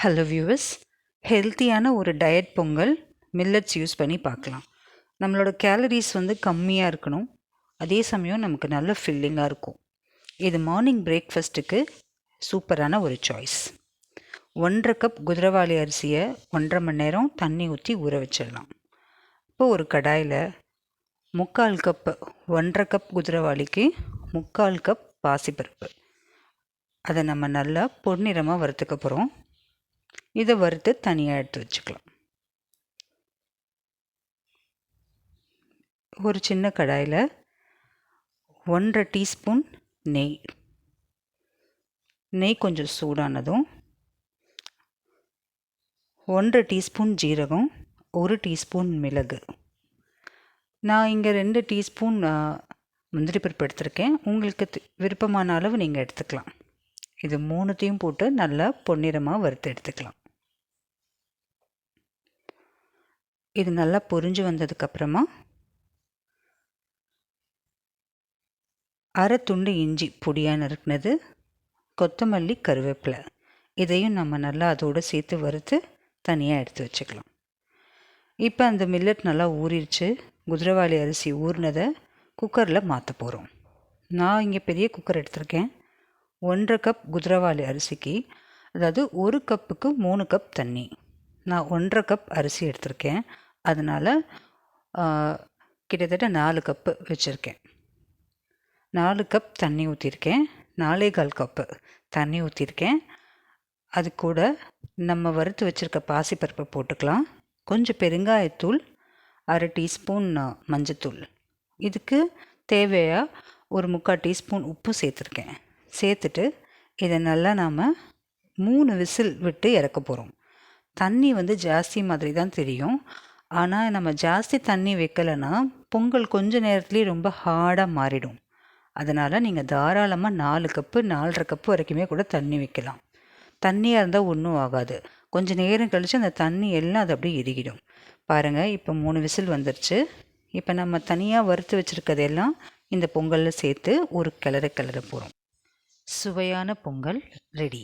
Hello viewers, ஹெல்த்தியான ஒரு diet Pongal millets use பண்ணி பார்க்கலாம். நம்மளோட கேலரிஸ் கம்மியாக இருக்கணும், அதே சமயம் நமக்கு நல்ல ஃபில்லிங்காக இருக்கும். இது மார்னிங் பிரேக்ஃபாஸ்ட்டுக்கு சூப்பரான ஒரு சாய்ஸ். 1.5 கப் குதிரவாளி அரிசியை 1.5 மணி நேரம் தண்ணி ஊற்றி ஊற வச்சிடலாம். இப்போ ஒரு கடாயில் 3/4 கப் 1.5 கப் குதிரவாளிக்கு 3/4 கப் பாசிப்பருப்பு, அதை நம்ம நல்லா பொன்னிறமாக வறுத்துக்க போகிறோம். இதை வறுத்து தனியாக எடுத்து வச்சுக்கலாம். ஒரு சின்ன கடாயில் 1.5 டீஸ்பூன் நெய் கொஞ்சம் சூடானதும் 1.5 டீஸ்பூன் ஜீரகம், 1 டீஸ்பூன் மிளகு. நான் இங்கே 2 டீஸ்பூன் முந்திரி பருப்பு எடுத்திருக்கேன். உங்களுக்கு விருப்பமான அளவு நீங்கள் எடுத்துக்கலாம். இது 3த்தையும் போட்டு நல்லா பொன்னிறமாக வறுத்து எடுத்துக்கலாம். இது நல்லா பொரிஞ்சு வந்ததுக்கப்புறமா அரை துண்டு இஞ்சி பொடியாக நறுக்குனது, கொத்தமல்லி, கருவேப்பிலை, இதையும் நம்ம நல்லா அதோடு சேர்த்து வறுத்து தனியாக எடுத்து வச்சுக்கலாம். இப்போ அந்த மில்லட் நல்லா ஊறிடுச்சு. குதிரவாளி அரிசி ஊறினதை குக்கரில் மாற்ற போகிறோம். நான் இங்கே பெரிய குக்கர் எடுத்திருக்கேன். 1.5 கப் குதிரவாளி அரிசிக்கு, அதாவது 1 கப்புக்கு 3 கப் தண்ணி. நான் 1.5 கப் அரிசி எடுத்திருக்கேன், அதனால் கிட்டத்தட்ட 4 கப்பு வச்சுருக்கேன். 4 கப் தண்ணி ஊற்றிருக்கேன். 4.25 கப்பு தண்ணி ஊற்றிருக்கேன். அது கூட நம்ம வறுத்து வச்சுருக்க பாசிப்பருப்பை போட்டுக்கலாம். கொஞ்சம் பெருங்காயத்தூள், அரை டீஸ்பூன் மஞ்சத்தூள், இதுக்கு தேவையாக ஒரு 3/4 டீஸ்பூன் உப்பு சேர்த்துருக்கேன். சேர்த்துட்டு இதை நல்லா நாம் 3 விசில் விட்டு இறக்க போகிறோம். தண்ணி ஜாஸ்தி மாதிரி தான் தெரியும், ஆனால் நம்ம ஜாஸ்தி தண்ணி வைக்கலைன்னா பொங்கல் கொஞ்சம் நேரத்துலேயே ரொம்ப ஹார்டாக மாறிடும். அதனால் நீங்கள் தாராளமாக 4 கப்பு 4.5 கப்பு வரைக்குமே கூட தண்ணி வைக்கலாம். தண்ணியாக இருந்தால் ஒன்றும் ஆகாது. கொஞ்சம் நேரம் கழித்து அந்த தண்ணி எல்லாம் அது அப்படியே இறுகிடும். பாருங்கள், இப்போ 3 விசில் வந்துருச்சு. இப்போ நம்ம தனியாக வறுத்து வச்சுருக்கதெல்லாம் இந்த பொங்கலில் சேர்த்து ஒரு கிளற போகிறோம். சுவையான பொங்கல் ரெடி.